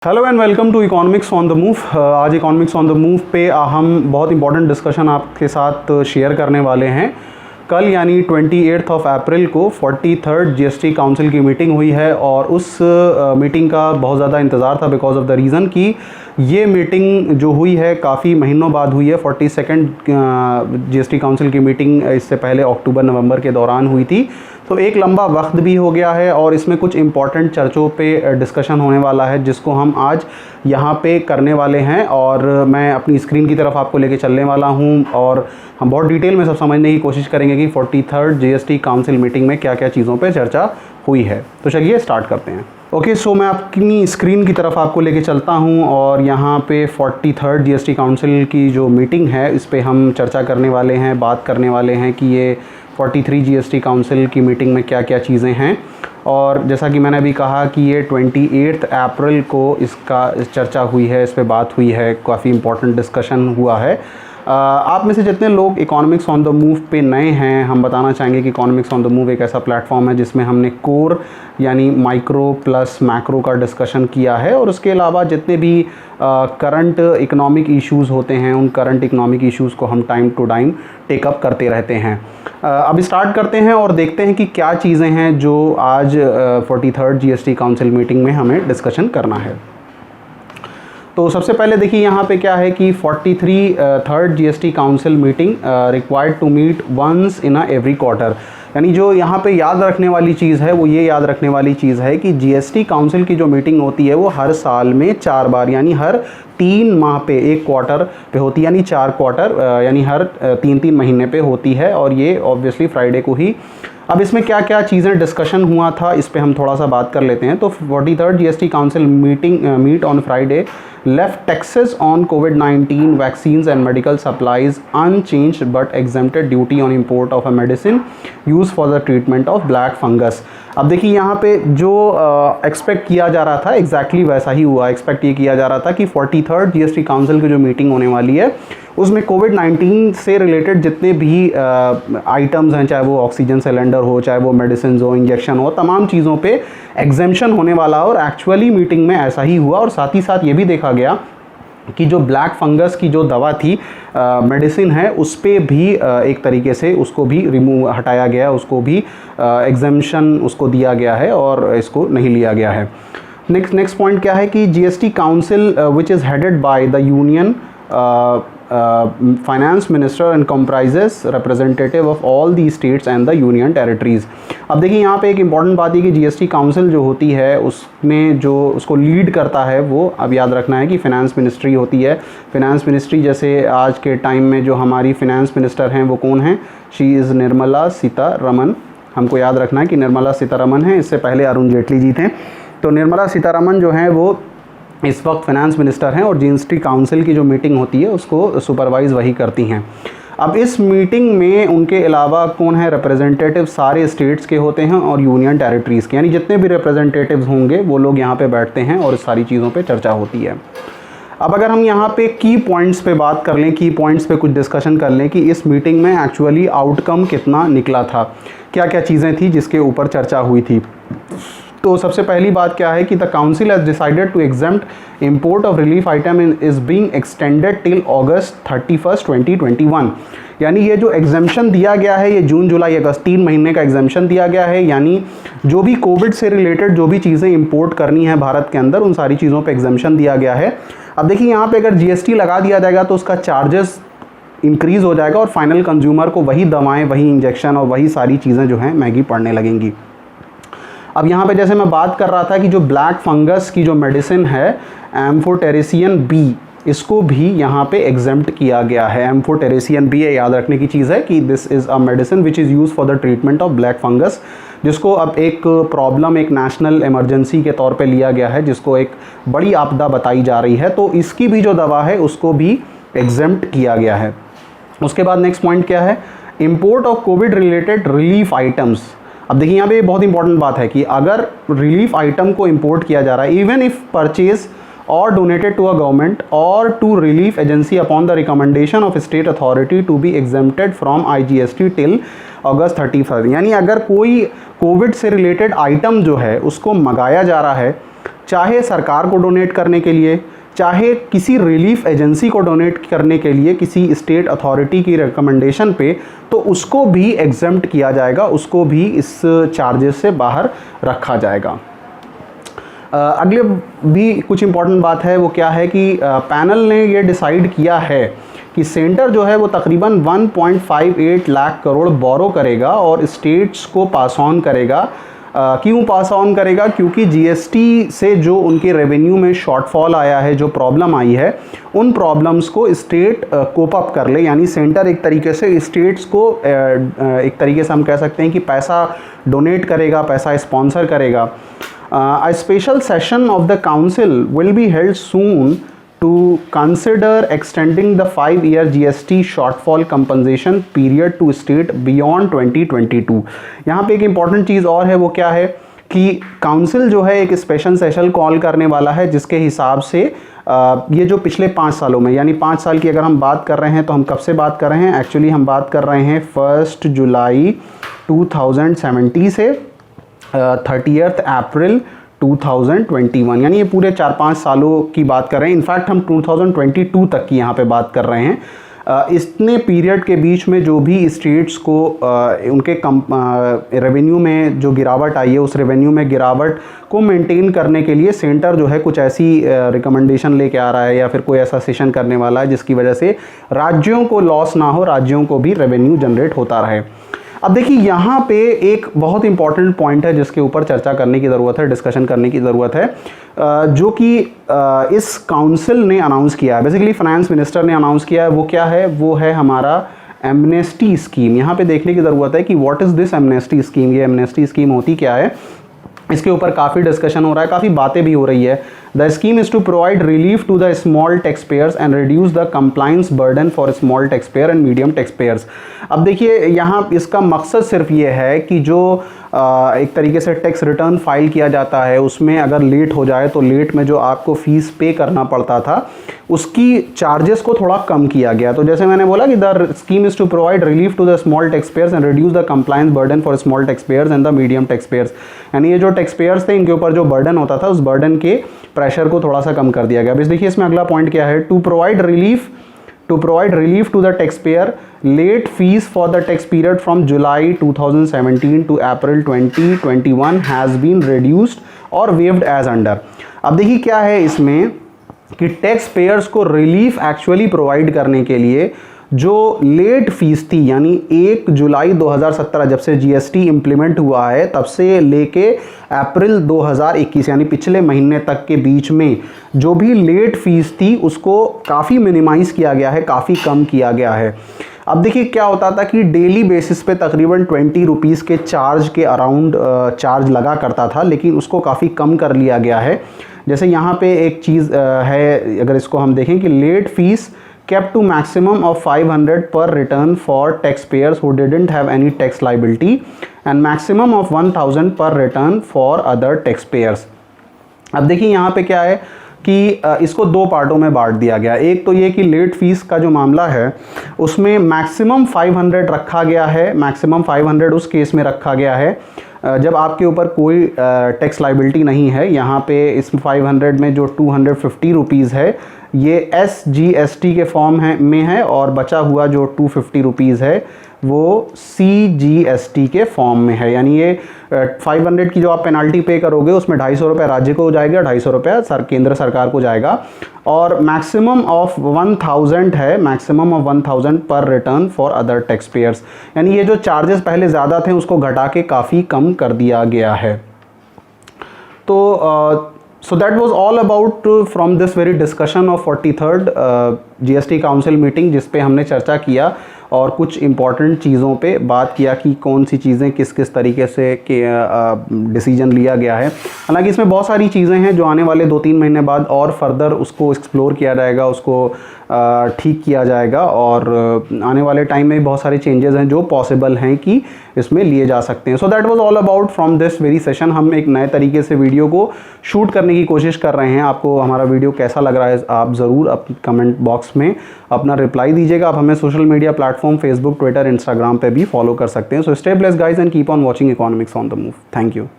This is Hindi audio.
Hello and welcome to economics on the move. आज इकोनॉमिक्स ऑन द मूव पे हम बहुत इंपॉर्टेंट डिस्कशन आपके साथ शेयर करने वाले हैं। कल यानी 28 अप्रैल को 43rd जीएसटी काउंसिल की मीटिंग हुई है और उस मीटिंग का बहुत ज़्यादा इंतज़ार था बिकॉज ऑफ द रीज़न कि ये मीटिंग जो हुई है काफ़ी महीनों बाद हुई है। 42nd जीएसटी काउंसिल की मीटिंग इससे पहले अक्टूबर नवंबर के दौरान हुई थी, तो एक लंबा वक्त भी हो गया है और इसमें कुछ इम्पॉर्टेंट चर्चों पे डिस्कशन होने वाला है जिसको हम आज यहाँ पे करने वाले हैं। और मैं अपनी स्क्रीन की तरफ आपको लेके चलने वाला हूँ और हम बहुत डिटेल में सब समझने की कोशिश करेंगे कि 43rd जीएसटी काउंसिल मीटिंग में क्या क्या चीज़ों पे चर्चा हुई है। तो चलिए स्टार्ट करते हैं। ओके, सो मैं अपनी स्क्रीन की तरफ आपको लेके चलता हूँ और यहाँ पे 43rd जीएसटी काउंसिल की जो मीटिंग है इस पर हम चर्चा करने वाले हैं, बात करने वाले हैं कि ये 43 जीएसटी काउंसिल की मीटिंग में क्या क्या चीज़ें हैं। और जैसा कि मैंने अभी कहा कि ये 28 अप्रैल को इसका चर्चा हुई है, इस पर बात हुई है, काफ़ी इंपॉर्टेंट डिस्कशन हुआ है। आप में से जितने लोग इकोनॉमिक्स ऑन द मूव पे नए हैं, हम बताना चाहेंगे कि इकोनॉमिक्स ऑन द मूव एक ऐसा प्लेटफॉर्म है जिसमें हमने कोर यानी माइक्रो प्लस मैक्रो का डिस्कशन किया है और उसके अलावा जितने भी करंट इकोनॉमिक इश्यूज़ होते हैं उन करंट इकोनॉमिक इश्यूज़ को हम टाइम टू टाइम टेकअप करते रहते हैं। अब स्टार्ट करते हैं और देखते हैं कि क्या चीज़ें हैं जो आज 43rd जीएसटी काउंसिल मीटिंग में हमें डिस्कशन करना है। तो सबसे पहले देखिए यहाँ पे क्या है कि 43rd GST council meeting required to meet once in every quarter. यानी जो यहाँ पे याद रखने वाली चीज़ है वो ये याद रखने वाली चीज़ है कि जीएसटी काउंसिल की जो मीटिंग होती है वो हर साल में 4 बार यानी हर 3 माह पे एक क्वार्टर पे होती है, यानी 4 क्वार्टर यानी हर 3-3 महीने पे होती है और ये ऑब्वियसली फ्राइडे को ही। अब इसमें क्या क्या चीज़ें डिस्कशन हुआ था इस पे हम थोड़ा सा बात कर लेते हैं। तो 43rd GST council meet on Friday left taxes on COVID-19 vaccines and medical supplies unchanged but exempted duty on import of a medicine used for the treatment of black fungus। अब देखिए यहाँ पे जो एक्सपेक्ट किया जा रहा था एग्जैक्टली वैसा ही हुआ। एक्सपेक्ट ये किया जा रहा था कि 43rd जीएसटी काउंसिल की जो मीटिंग होने वाली है उसमें कोविड-19 से रिलेटेड जितने भी आइटम्स हैं, चाहे वो ऑक्सीजन सिलेंडर हो, चाहे वो मेडिसिन हो, इंजेक्शन हो, तमाम चीज़ों पे एग्जेम्पशन होने वाला और एक्चुअली मीटिंग में ऐसा ही हुआ। और साथ ही साथ ये भी देखा गया कि जो ब्लैक फंगस की जो दवा थी मेडिसिन है उस पे भी एक तरीके से उसको भी हटाया गया, उसको भी एग्जेम्पशन उसको दिया गया है और इसको नहीं लिया गया है। नेक्स्ट पॉइंट क्या है कि GST council which is headed by the union finance minister and comprises representative of all the states and the union territories. अब देखिए यहाँ पे एक इम्पॉर्टेंट बात है कि जीएसटी काउंसिल जो होती है उसमें जो उसको लीड करता है वो अब याद रखना है कि फिनेंस मिनिस्ट्री होती है। फिनेंस मिनिस्ट्री जैसे आज के टाइम में जो हमारी फिनेंस मिनिस्टर हैं वो कौन हैं? She is Nirmala Sitharaman. हमको याद रखना है कि निर्मला सीतारमण है, इससे पहले अरुण जेटली जी थे। तो निर्मला सीतारमण जो हैं वो इस वक्त फाइनेंस मिनिस्टर हैं और जीएसटी काउंसिल की जो मीटिंग होती है उसको सुपरवाइज़ वही करती हैं। अब इस मीटिंग में उनके अलावा कौन है? रिप्रेजेंटेटिव सारे स्टेट्स के होते हैं और यूनियन टेरिटरीज़ के, यानी जितने भी रिप्रेजेंटेटिव्स होंगे वो लोग यहाँ पे बैठते हैं और इस सारी चीज़ों पे चर्चा होती है। अब अगर हम यहाँ पे की पॉइंट्स पे बात कर लें, की पॉइंट्स पे कुछ डिस्कशन कर लें कि इस मीटिंग में एक्चुअली आउटकम कितना निकला था, क्या क्या चीज़ें थी जिसके ऊपर चर्चा हुई थी। तो सबसे पहली बात क्या है कि the council has decided to exempt import of relief item is being extended till August 31, 2021। यानी ये जो एग्जेम्पशन दिया गया है ये जून जुलाई अगस्त 3 महीने का एग्जेम्पशन दिया गया है। यानी जो भी कोविड से रिलेटेड जो भी चीज़ें इंपोर्ट करनी है भारत के अंदर उन सारी चीज़ों पे एग्जेम्पशन दिया गया है। अब देखिए यहाँ पे अगर जीएसटी लगा दिया जाएगा तो उसका चार्जेस इंक्रीज़ हो जाएगा और फाइनल कंज्यूमर को वही दवाएँ, वही इंजेक्शन और वही सारी चीज़ें जो हैं महंगी पड़ने लगेंगी। अब यहाँ पे जैसे मैं बात कर रहा था कि जो ब्लैक फंगस की जो मेडिसिन है एम्फोटेरेसियन बी, इसको भी यहाँ पे एग्जेम्प्ट किया गया है। एम्फोटेरेसियन बी याद रखने की चीज़ है कि this is a medicine which is use for the treatment of black fungus, जिसको अब एक प्रॉब्लम, एक नेशनल इमरजेंसी के तौर पे लिया गया है, जिसको एक बड़ी आपदा बताई जा रही है। तो इसकी भी जो दवा है उसको भी एग्जेम्प्ट किया गया है। उसके बाद नेक्स्ट पॉइंट क्या है? Import of Covid related relief items. अब देखिए यहाँ पे बहुत इंपॉर्टेंट बात है कि अगर रिलीफ आइटम को इंपोर्ट किया जा रहा है, इवन इफ परचेज और डोनेटेड टू अ गवर्नमेंट और to relief agency upon the recommendation of state authority to be exempted from IGST till August 31। यानी अगर कोई कोविड से रिलेटेड आइटम जो है उसको मंगाया जा रहा है, चाहे सरकार को डोनेट करने के लिए, चाहे किसी रिलीफ एजेंसी को डोनेट करने के लिए किसी स्टेट अथॉरिटी की रिकमेंडेशन पे, तो उसको भी एग्जेम्प्ट किया जाएगा, उसको भी इस चार्जेस से बाहर रखा जाएगा। अगले भी कुछ इंपॉर्टेंट बात है, वो क्या है कि पैनल ने ये डिसाइड किया है कि सेंटर जो है वो तकरीबन 1.58 लाख करोड़ बोरो करेगा और स्टेट्स को पास ऑन करेगा। क्यों पास ऑन करेगा? क्योंकि जीएसटी से जो उनके रेवेन्यू में शॉर्टफॉल आया है, जो प्रॉब्लम आई है, उन प्रॉब्लम्स को स्टेट कोप अप कर ले, यानी सेंटर एक तरीके से स्टेट्स को एक तरीके से हम कह सकते हैं कि पैसा डोनेट करेगा, पैसा स्पॉन्सर करेगा। A special session of the council will be held soon to consider extending the 5-year GST shortfall compensation period to state beyond 2022। यहाँ पे एक इम्पॉर्टेंट चीज़ और है, वो क्या है कि काउंसिल जो है एक स्पेशल सेशन कॉल करने वाला है, जिसके हिसाब से ये जो पिछले 5 सालों में, यानी 5 साल की अगर हम बात कर रहे हैं तो हम कब से बात कर रहे हैं? एक्चुअली हम बात कर रहे हैं 1 जुलाई 2070 से 30 अप्रैल 2021, यानी ये पूरे 4-5 सालों की बात कर रहे हैं। इनफैक्ट हम 2022 तक की यहाँ पे बात कर रहे हैं। इतने पीरियड के बीच में जो भी स्टेट्स को उनके रेवेन्यू में जो गिरावट आई है, उस रेवेन्यू में गिरावट को मेंटेन करने के लिए सेंटर जो है कुछ ऐसी रिकमेंडेशन लेके आ रहा है या फिर कोई ऐसा सेशन करने वाला है जिसकी वजह से राज्यों को लॉस ना हो, राज्यों को भी रेवेन्यू जनरेट होता रहे। अब देखिए यहाँ पे एक बहुत इंपॉर्टेंट पॉइंट है जिसके ऊपर चर्चा करने की ज़रूरत है, डिस्कशन करने की ज़रूरत है, जो कि इस काउंसिल ने अनाउंस किया है, बेसिकली फाइनेंस मिनिस्टर ने अनाउंस किया है। वो क्या है? वो है हमारा एमनेस्टी स्कीम। यहाँ पे देखने की ज़रूरत है कि what is this amnesty scheme, ये एमनेस्टी स्कीम होती क्या है। इसके ऊपर काफ़ी डिस्कशन हो रहा है, काफ़ी बातें भी हो रही है। The scheme is to provide relief to the small tax payers and reduce the compliance burden for small tax payer and medium tax payers. अब देखिए यहाँ इसका मकसद सिर्फ ये है कि जो एक तरीके से टैक्स रिटर्न फाइल किया जाता है, उसमें अगर लेट हो जाए तो लेट में जो आपको फ़ीस पे करना पड़ता था, उसकी चार्जेस को थोड़ा कम किया गया। तो जैसे मैंने बोला कि the scheme is to provide relief to the small tax payers and reduce the compliance burden for small tax payers and the medium tax payers. यानी ये जो टैक्स पेयर्स थे, इनके ऊपर जो बर्डन होता था, उस बर्डन के प्रेशर को थोड़ा सा कम कर दिया गया। अब देखिए इसमें अगला पॉइंट क्या है, to provide relief to the tax payer late fee for the tax period from July 2017 to April 2021 has been reduced और वेव्ड एज अंडर। अब देखिए क्या है इसमें कि टैक्स पेयर्स को रिलीफ एक्चुअली प्रोवाइड करने के लिए जो लेट फीस थी, यानी 1 जुलाई 2017 जब से जीएसटी इम्प्लीमेंट हुआ है तब से लेके अप्रैल 2021 यानी पिछले महीने तक के बीच में जो भी लेट फीस थी उसको काफ़ी मिनिमाइज़ किया गया है, काफ़ी कम किया गया है। अब देखिए क्या होता था कि डेली बेसिस पे तकरीबन 20 रुपीज़ के चार्ज के अराउंड चार्ज लगा करता था, लेकिन उसको काफ़ी कम कर लिया गया है। जैसे यहाँ पे एक चीज़ है, अगर इसको हम देखें कि late fee kept to maximum of 500 per return for taxpayers who didn't have any tax liability and maximum of 1000 per return for other taxpayers। अब देखिए यहाँ पे क्या है कि इसको 2 पार्टों में बांट दिया गया। एक तो ये कि लेट फीस का जो मामला है उसमें मैक्सिमम 500 रखा गया है, मैक्सिमम 500 उस केस में रखा गया है जब आपके ऊपर कोई टैक्स लाइबिलिटी नहीं है। यहाँ पे इस 500 में जो 250 रुपीज़ है ये SGST के फॉर्म में है और बचा हुआ जो 250 रुपीज़ है वो CGST के फॉर्म में है। यानी ये 500 की जो आप पेनाल्टी पे करोगे उसमें 250 रुपये राज्य को जाएगा, 250 रुपये केंद्र सरकार को जाएगा और मैक्सिमम ऑफ 1000 है, मैक्सिमम ऑफ 1000 पर return for other tax payers. यानी ये जो चार्जेस पहले ज़्यादा थे उसको घटा के काफ़ी कम कर दिया गया है। तो so that was all about from this very discussion of 43rd GST council meeting, जिस पे हमने चर्चा किया और कुछ इम्पॉर्टेंट चीज़ों पे बात किया कि कौन सी चीज़ें किस किस तरीके से डिसीजन लिया गया है। हालांकि इसमें बहुत सारी चीज़ें हैं जो आने वाले 2-3 महीने बाद और फर्दर उसको एक्सप्लोर किया जाएगा, उसको ठीक किया जाएगा और आने वाले टाइम में बहुत सारे चेंजेस हैं जो पॉसिबल हैं कि इसमें लिए जा सकते हैं। So that was all about from this very session. हम एक नए तरीके से वीडियो को शूट करने की कोशिश कर रहे हैं। आपको हमारा वीडियो कैसा लग रहा है आप ज़रूर अपने कमेंट बॉक्स में अपना रिप्लाई दीजिएगा। आप हमें social media platform Facebook, Twitter, Instagram पे भी फॉलो कर सकते हैं। So stay blessed guys and keep on watching economics on the move. Thank you.